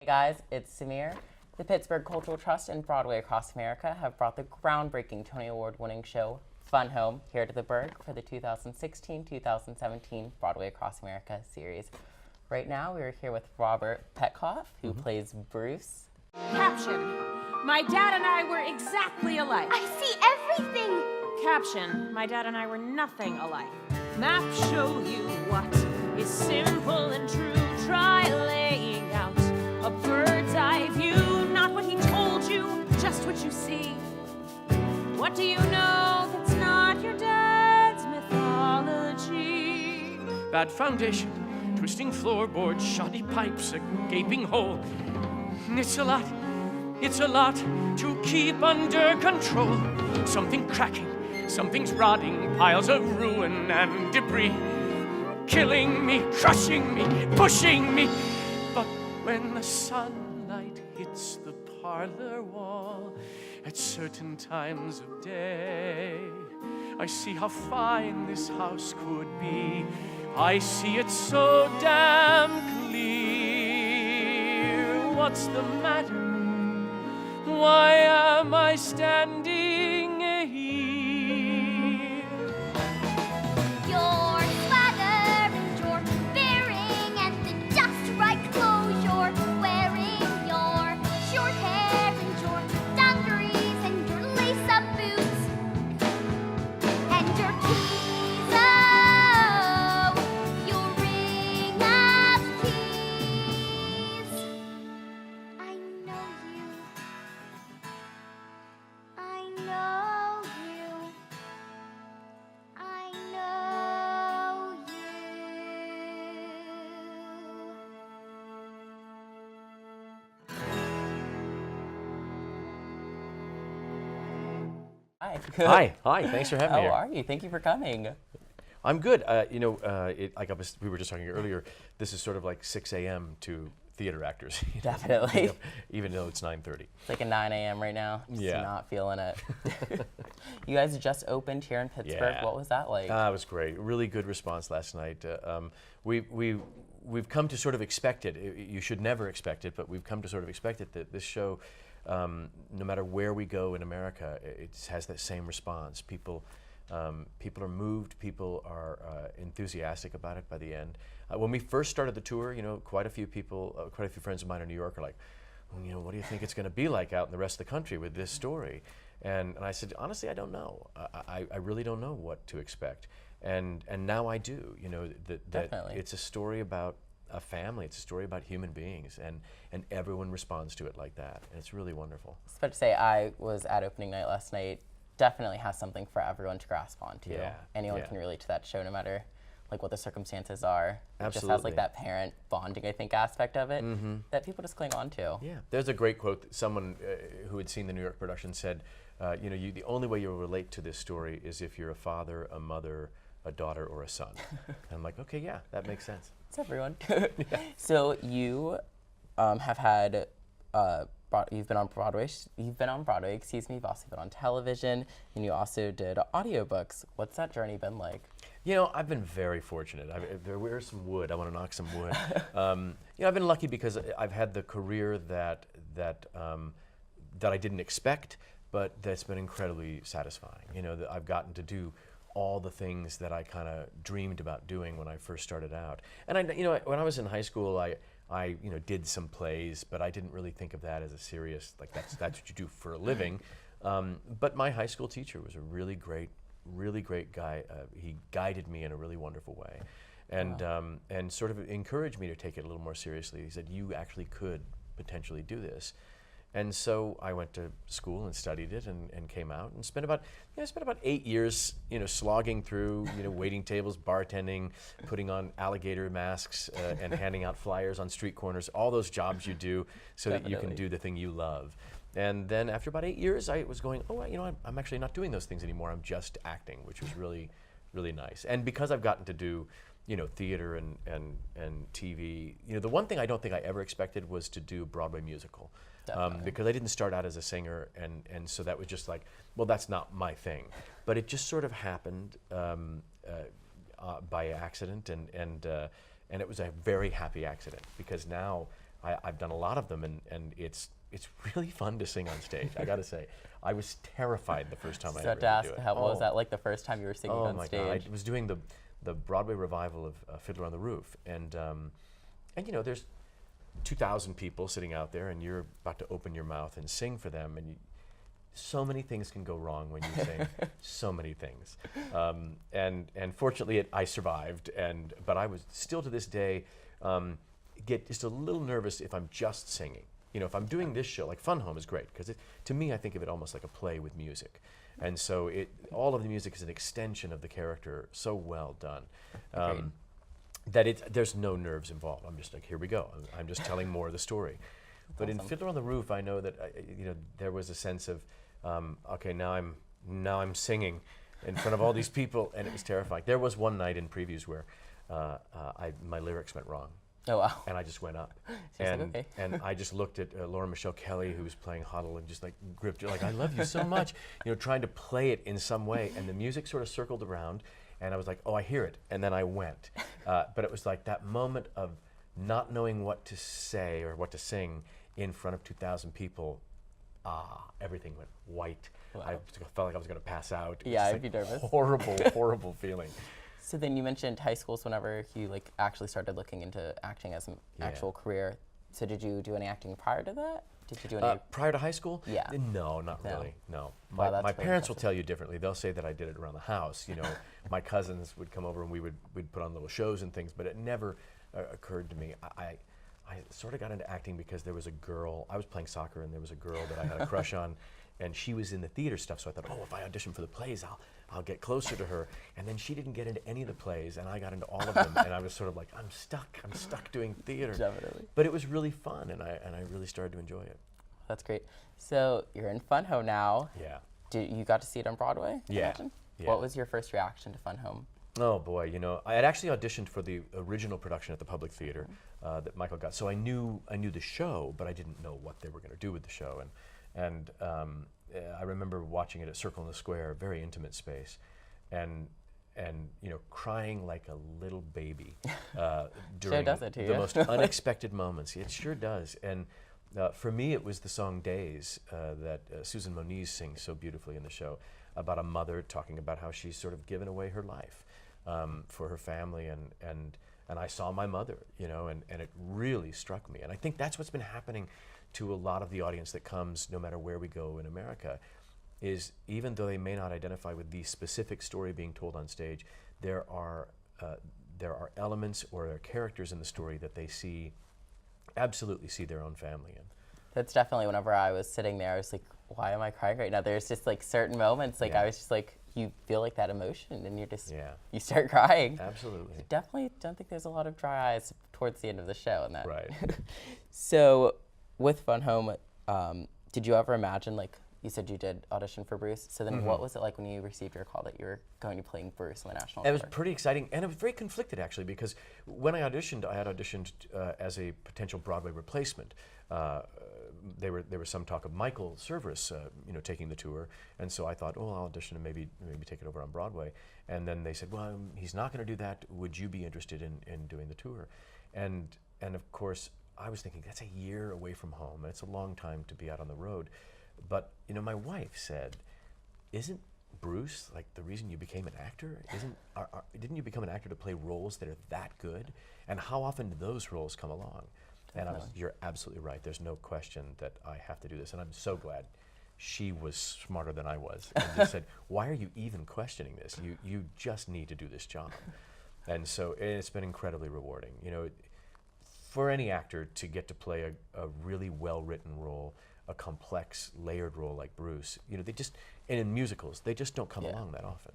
Hey guys, it's Samiar. The Pittsburgh Cultural Trust and Broadway Across America have brought the groundbreaking Tony Award-winning show Fun Home here to the Burgh for the 2016-2017 Broadway Across America series. Right now, we are here with Robert Petkoff, who plays Bruce. Caption: My dad and I were exactly alike. I see everything. Caption: My dad and I were nothing alike. Map show you what is simple and true. Try laying out a bird's eye view. Not what he told you, just what you see. What do you know that's not your dad's mythology? Bad foundation, twisting floorboards, shoddy pipes, a gaping hole. It's a lot to keep under control. Something cracking, something's rotting, piles of ruin and debris. Killing me, crushing me, pushing me. But when the sunlight hits the parlor wall at certain times of day, I see how fine this house could be. I see it so damn clear. What's the matter? Why am I standing here? Your swagger and your bearing and the just right clothes you're wearing. Your short hair and your dungarees and your lace-up boots and your keys. Oh, your ring of keys. I know you. I know you. I know you. Hi. Hi. Thanks for having me How here. are you? Thank you for coming. I'm good. We were just talking earlier. This is sort of like 6 a.m. to theater actors. Definitely. Even though it's 9:30. It's like a 9 a.m. right now. Just Yeah. not feeling it. You guys just opened here in Pittsburgh. Yeah. What was that like? It was great. Really good response last night. We've come to sort of expect it. You should never expect it, but we've come to sort of expect it that this show, no matter where we go in America, it has that same response. People are moved. People are enthusiastic about it by the end. When we first started the tour, quite a few friends of mine in New York are like, what do you think it's going to be like out in the rest of the country with this story? And I said, honestly, I don't know. I really don't know what to expect. And now I do. That Definitely. it's a story about a family. It's a story about human beings, and everyone responds to it like that. And it's really wonderful. I was about to say, I was at opening night last night. Definitely has something for everyone to grasp onto. Yeah, Anyone yeah. can relate to that show, no matter what the circumstances are. It just has Absolutely. that parent bonding, I think, aspect of it that people just cling on to. Yeah, there's a great quote that someone who had seen the New York production said, the only way you'll relate to this story is if you're a father, a mother, a daughter, or a son. And I'm like, okay, yeah, that makes sense. It's everyone. So you have had, you've been on Broadway. You've been on Broadway, You've also been on television, and you also did audiobooks. What's that journey been like? I've been very fortunate. Where's some wood? I want to knock some wood. I've been lucky because I've had the career that I didn't expect, but that's been incredibly satisfying. That I've gotten to do all the things that I kind of dreamed about doing when I first started out. And when I was in high school, I did some plays, but I didn't really think of that as a serious, that's what you do for a living. But my high school teacher was a really great guy. He guided me in a really wonderful way, and sort of encouraged me to take it a little more seriously. He said, you actually could potentially do this. And so I went to school and studied it and came out and spent about 8 years, slogging through, waiting tables, bartending, putting on alligator masks and handing out flyers on street corners, all those jobs you do so that you can do the thing you love. And then after about 8 years, I was going, I'm actually not doing those things anymore. I'm just acting, which was really, really nice. And because I've gotten to do, theater and TV, the one thing I don't think I ever expected was to do Broadway musical. Because I didn't start out as a singer, and so that was just like, well, that's not my thing. But it just sort of happened by accident, and it was a very happy accident, because now I've done a lot of them, and it's really fun to sing on stage. I got to say, I was terrified the first time I So ever to had ask, to do it. how, what was that like the first time you were singing Oh on my stage? God! I was doing the Broadway revival of Fiddler on the Roof, and you know, there's 2,000 people sitting out there, and you're about to open your mouth and sing for them, and so many things can go wrong when you sing. So many things, and fortunately, I survived. But I was still to this day get just a little nervous if I'm just singing. You know, if I'm doing this show, like Fun Home is great, because to me, I think of it almost like a play with music. And so all of the music is an extension of the character, so well done. That there's no nerves involved. I'm just like, here we go. I'm just telling more of the story. But in Fiddler on the Roof, I know that you know, there was a sense of, okay, now I'm singing in front of all these people, and it was terrifying. There was one night in previews where my lyrics went wrong. Oh wow. And I just went up, Like, okay. and I just looked at Laura Michelle Kelly, who was playing Huddle, and just like gripped her, like, I love you so much, you know, trying to play it in some way. And the music sort of circled around, and I was like, oh, I hear it, and then I went. But it was like that moment of not knowing what to say or what to sing in front of 2,000 people. Everything went white. Wow. I felt like I was going to pass out. It was Yeah, just I'd be like nervous. Horrible, horrible feeling. So then you mentioned high schools whenever you like actually started looking into acting as an actual career. So did you do any acting prior to that? Did you do any? Prior to high school? Yeah. No, not really. No. Wow, that's My really parents will impressive. tell you differently. They'll say that I did it around the house. You know, my cousins would come over and we'd put on little shows and things, but it never occurred to me. I sort of got into acting because there was a girl. I was playing soccer, and there was a girl that I had a crush on, and she was in the theater stuff. So I thought, oh, if I audition for the plays, I'll get closer to her. And then she didn't get into any of the plays, and I got into all of them. And I was sort of like, I'm stuck doing theater. Definitely. But it was really fun, and I really started to enjoy it. That's great. So you're in Fun Home now. Yeah. You got to see it on Broadway? I Yeah. imagine? Yeah. What was your first reaction to Fun Home? Oh boy, you know, I had actually auditioned for the original production at the Public Theater that Michael got. So I knew the show, but I didn't know what they were going to do with the show. And I remember watching it at Circle in the Square, a very intimate space, and you know, crying like a little baby during does it to the you. most unexpected moments. It sure does. And for me, it was the song "Days" that Susan Moniz sings so beautifully in the show, about a mother talking about how she's sort of given away her life for her family, and I saw my mother, you know, and it really struck me. And I think that's what's been happening to a lot of the audience that comes, no matter where we go in America, is even though they may not identify with the specific story being told on stage, there are elements or there are characters in the story that they absolutely see their own family in. That's definitely, whenever I was sitting there, I was like, why am I crying right now? There's just like certain moments, like I was just like, you feel like that emotion and you're just, you start crying. Absolutely. Definitely don't think there's a lot of dry eyes towards the end of the show in that. Right. So with Fun Home, did you ever imagine, like you said you did audition for Bruce, so then what was it like when you received your call that you were going to play Bruce on the national It was tour? pretty exciting, and it was very conflicted actually, because when I had auditioned as a potential Broadway replacement. There was some talk of Michael Cerveris, you know, taking the tour, and so I thought, oh, I'll audition and maybe take it over on Broadway. And then they said, well, he's not going to do that. Would you be interested in doing the tour? And of course, I was thinking that's a year away from home, and it's a long time to be out on the road. But you know, my wife said, isn't Bruce like the reason you became an actor? Didn't you become an actor to play roles that are that good? And how often do those roles come along? And you're absolutely right. There's no question that I have to do this. And I'm so glad she was smarter than I was. And just said, why are you even questioning this? You just need to do this job. And so it's been incredibly rewarding. You know, for any actor to get to play a really well-written role, a complex, layered role like Bruce, you know, and in musicals, they just don't come along that often.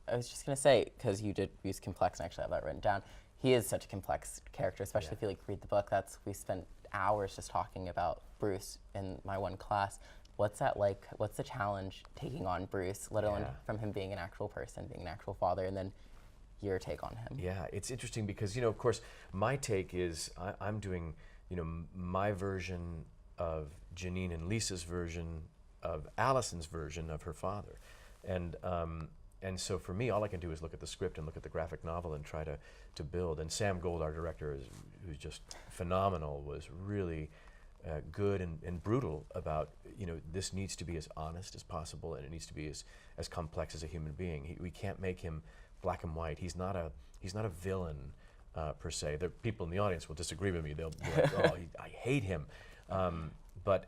I was just going to say, because you did use complex, and actually I have that written down, he is such a complex character, especially if you like read the book. We spent hours just talking about Bruce in my one class. What's that like? What's the challenge taking on Bruce, let alone from him being an actual person, being an actual father, and then your take on him? Yeah, it's interesting because, you know, of course, my take is I'm doing, you know, my version of Janine and Lisa's version of Allison's version of her father. And and so for me, all I can do is look at the script and look at the graphic novel and try to build. And Sam Gold, our director, who's just phenomenal, was really good and brutal about, this needs to be as honest as possible, and it needs to be as complex as a human being. We can't make him black and white. He's not a villain per se. The people in the audience will disagree with me. They'll be like, "Oh, I hate him," but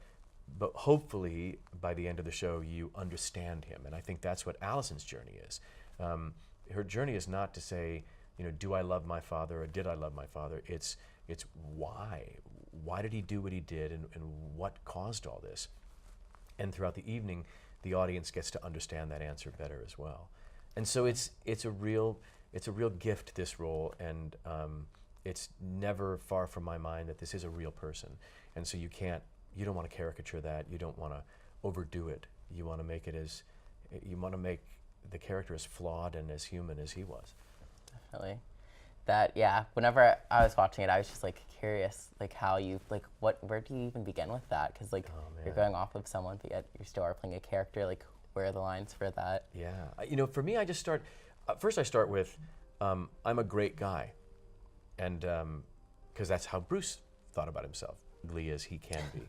hopefully by the end of the show you understand him, and I think that's what Allison's journey is. Her journey is not to say, do I love my father or did I love my father? It's why did he do what he did, and what caused all this? And throughout the evening, the audience gets to understand that answer better as well. And so it's a real gift, this role, and it's never far from my mind that this is a real person. And so you don't want to caricature that. You don't want to overdo it. You want to make the character as flawed and as human as he was. Definitely. Whenever I was watching it, I was just like curious, like how you, like where do you even begin with that? Because like you're going off of someone, but yet you still are playing a character. Like, where are the lines for that? Yeah, for me, I just start. First, I start with, I'm a great guy, and because that's how Bruce thought about himself, ugly as he can be,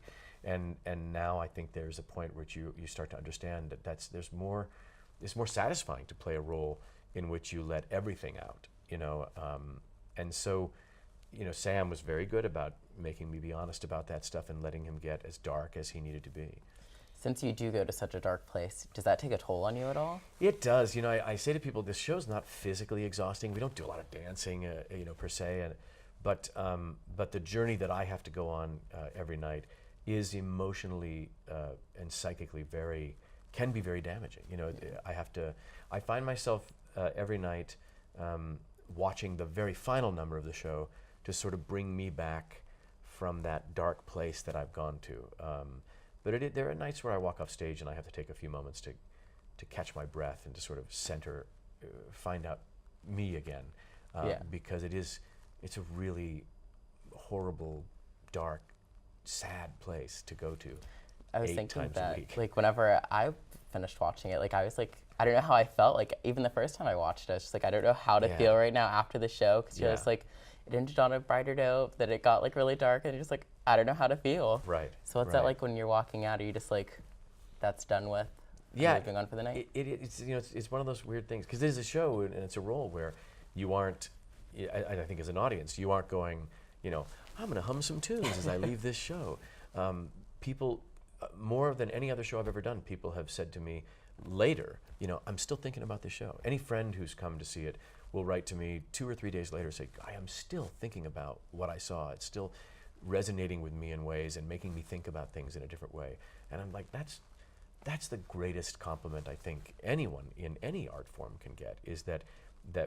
and now I think there's a point where you start to understand that it's more satisfying to play a role in which you let everything out. And so, Sam was very good about making me be honest about that stuff and letting him get as dark as he needed to be. Since you do go to such a dark place, does that take a toll on you at all? It does. I say to people, this show's not physically exhausting. We don't do a lot of dancing, per se, but the journey that I have to go on every night is emotionally and psychically can be very damaging. I find myself every night watching the very final number of the show to sort of bring me back from that dark place that I've gone to. But there are nights where I walk off stage and I have to take a few moments to catch my breath and to sort of center, find out me again, because it's a really horrible, dark, sad place to go to. I was 8 thinking times that, a week. like, whenever I finished watching it, like, I was like, I don't know how I felt. Like, even the first time I watched it, I was just like, I don't know how to feel right now after the show, because you're just like, it ended on a brighter note, then it got like really dark, and you're just like, I don't know how to feel. Right. So what's that like when you're walking out? Are you just like, that's done with? Yeah. Moving on for the night. It's one of those weird things, because it is a show and it's a role where you aren't. I think as an audience, you aren't going, I'm going to hum some tunes as I leave this show. People, more than any other show I've ever done, people have said to me later, I'm still thinking about this show. Any friend who's come to see it will write to me 2 or 3 days later, say, I am still thinking about what I saw. It's still resonating with me in ways and making me think about things in a different way. And I'm like, that's the greatest compliment I think anyone in any art form can get, is that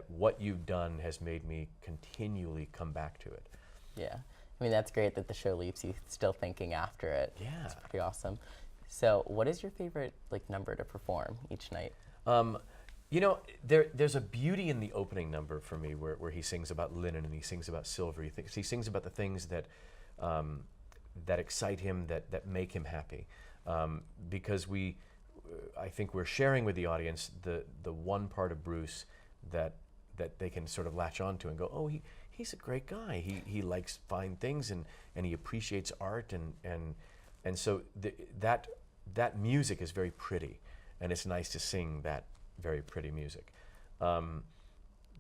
what you've done has made me continually come back to it. Yeah. I mean, that's great that the show leaves you still thinking after it. Yeah. It's pretty awesome. So what is your favorite number to perform each night? There's a beauty in the opening number for me where he sings about linen and he sings about silver. He sings about the things that excite him, that make him happy. Because I think we're sharing with the audience the one part of Bruce that they can sort of latch onto and go, oh, he's a great guy. He likes fine things and he appreciates art and so that music is very pretty, and it's nice to sing that very pretty music.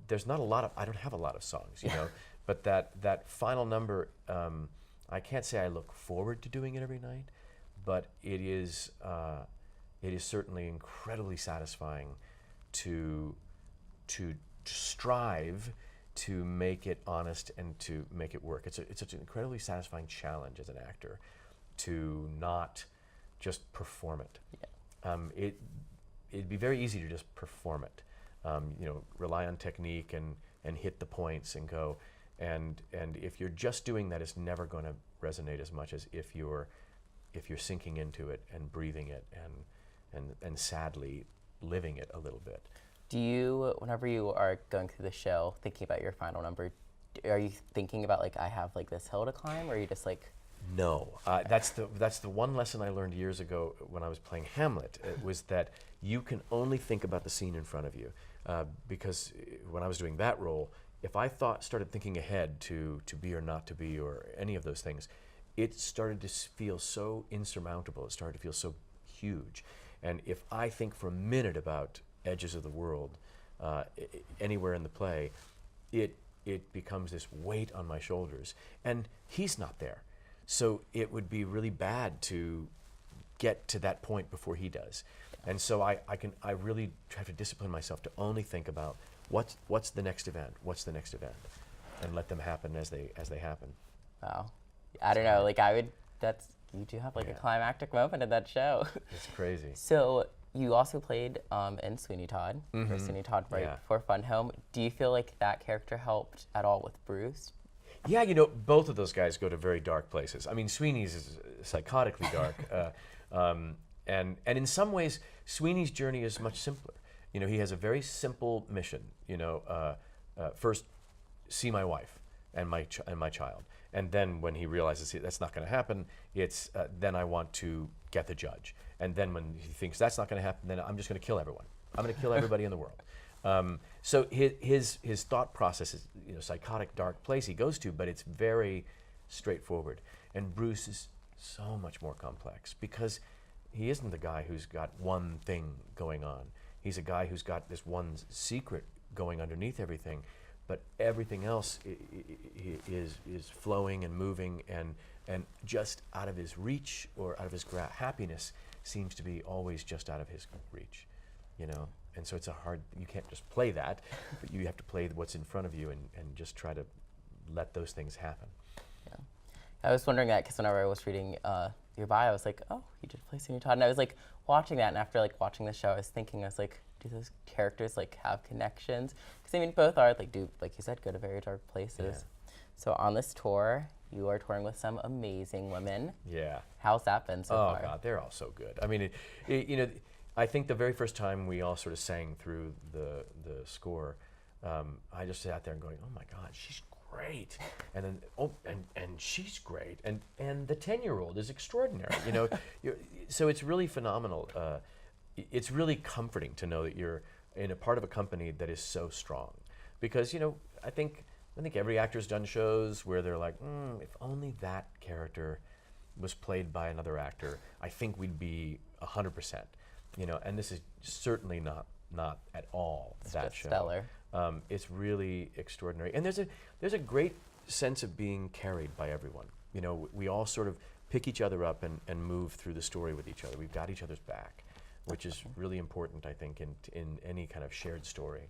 There's not a lot of, I don't have a lot of songs, but that final number, I can't say I look forward to doing it every night, but it is certainly incredibly satisfying to strive to make it honest and to make it work. It's an incredibly satisfying challenge as an actor to not just perform it. Yeah. It'd be very easy to just perform it, rely on technique and hit the points and go. And if you're just doing that, it's never going to resonate as much as if you're sinking into it and breathing it and sadly living it a little bit. Do you, whenever you are going through the show, thinking about your final number, are you thinking about I have this hill to climb, or are you just No, that's the one lesson I learned years ago when I was playing Hamlet. It was that you can only think about the scene in front of you, because when I was doing that role, if I started thinking ahead to be or not to be or any of those things, it started to feel so insurmountable. It started to feel so huge, and if I think for a minute about edges of the world, anywhere in the play, it becomes this weight on my shoulders, and he's not there. So it would be really bad to get to that point before he does. And so I really try to discipline myself to only think about what's the next event, and let them happen as they happen. Wow. I don't know, like you do have like a climactic moment in that show. It's crazy. So you also played in Sweeney Todd, or Sweeney Todd right before Fun Home. Do you feel like that character helped at all with Bruce? Yeah, both of those guys go to very dark places. I mean, Sweeney's is psychotically dark, and in some ways, Sweeney's journey is much simpler. He has a very simple mission. First, see my wife and my child, and then when he realizes that's not going to happen, it's then I want to get the judge, and then when he thinks that's not going to happen, then I'm just going to kill everyone. I'm going to kill everybody in the world. So his thought process is psychotic dark place he goes to, but it's very straightforward. And Bruce is so much more complex because he isn't the guy who's got one thing going on. He's a guy who's got this one secret going underneath everything, but everything else is flowing and moving and just out of his reach or out of his happiness seems to be always just out of his reach, And so you can't just play that, but you have to play what's in front of you and just try to let those things happen. Yeah. I was wondering that because whenever I was reading your bio, I was like, oh, you did play Sweeney Todd. And I was like watching that, and after like watching the show, I was like, do those characters like have connections? Because I mean, both are like you said, go to very dark places. Yeah. So on this tour, you are touring with some amazing women. Yeah. How's that been so far? Oh God, they're all so good. I mean, I think the very first time we all sort of sang through the score, I just sat there and going, oh my God, she's great, and then and she's great, and the 10-year-old is extraordinary. So it's really phenomenal. It's really comforting to know that you're in a part of a company that is so strong, because I think every actor's done shows where they're like, if only that character was played by another actor, I think we'd be 100%. And this is certainly not at all that show. Stellar. It's really extraordinary, and there's a great sense of being carried by everyone. We all sort of pick each other up and move through the story with each other. We've got each other's back, which is really important, I think, in any kind of shared story.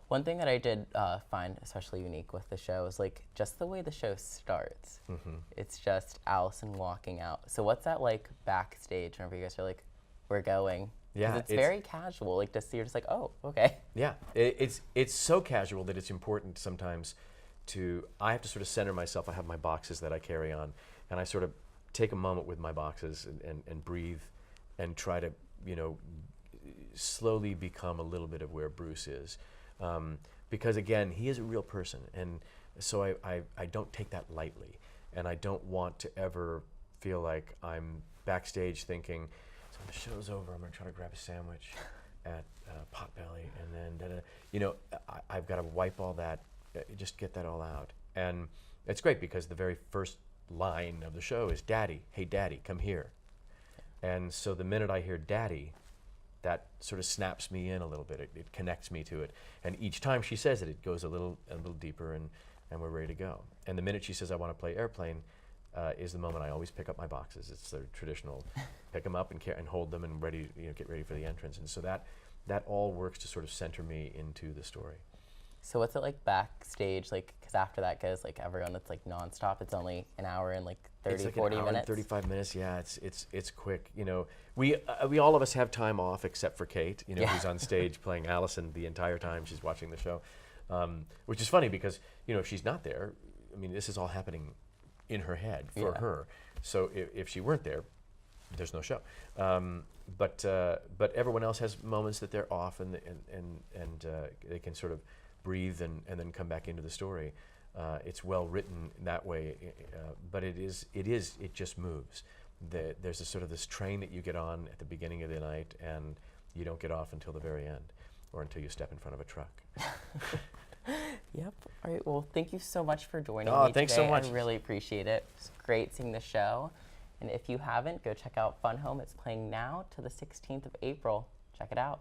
One thing that I did find especially unique with the show is like just the way the show starts. Mm-hmm. It's just Allison walking out. So what's that like backstage whenever you guys are like, we're going? Yeah, it's very casual. Like you're just like, oh, okay. Yeah, it's so casual that it's important sometimes I have to sort of center myself. I have my boxes that I carry on, and I sort of take a moment with my boxes and breathe and try to, slowly become a little bit of where Bruce is. Because again, he is a real person, and so I don't take that lightly, and I don't want to ever feel like I'm backstage thinking, so when the show's over, I'm going to try to grab a sandwich at Potbelly, and then, I've got to wipe all that, just get that all out. And it's great because the very first line of the show is, Daddy, hey Daddy, come here. And so the minute I hear Daddy, that sort of snaps me in a little bit. It connects me to it. And each time she says it, it goes a little deeper, and we're ready to go. And the minute she says, I want to play airplane, is the moment I always pick up my boxes. It's the traditional, pick them up and hold them and ready, get ready for the entrance. And so that all works to sort of center me into the story. So what's it like backstage? Like, because after that goes like everyone, it's like nonstop. It's only an hour and like 30, it's like 40 an hour minutes. And 35 minutes. Yeah, it's quick. We all of us have time off except for Kate. Who's on stage playing Allison the entire time she's watching the show, which is funny because if she's not there, I mean, this is all happening in her head for her. So if she weren't there, there's no show. But everyone else has moments that they're off and they can sort of breathe and then come back into the story. It's well written that way, but it just moves. There's a sort of this train that you get on at the beginning of the night, and you don't get off until the very end, or until you step in front of a truck. Yep. All right. Well, thank you so much for joining Oh, me thanks today. so much. I really appreciate it. It's great seeing the show. And if you haven't, go check out Fun Home. It's playing now to the 16th of April. Check it out.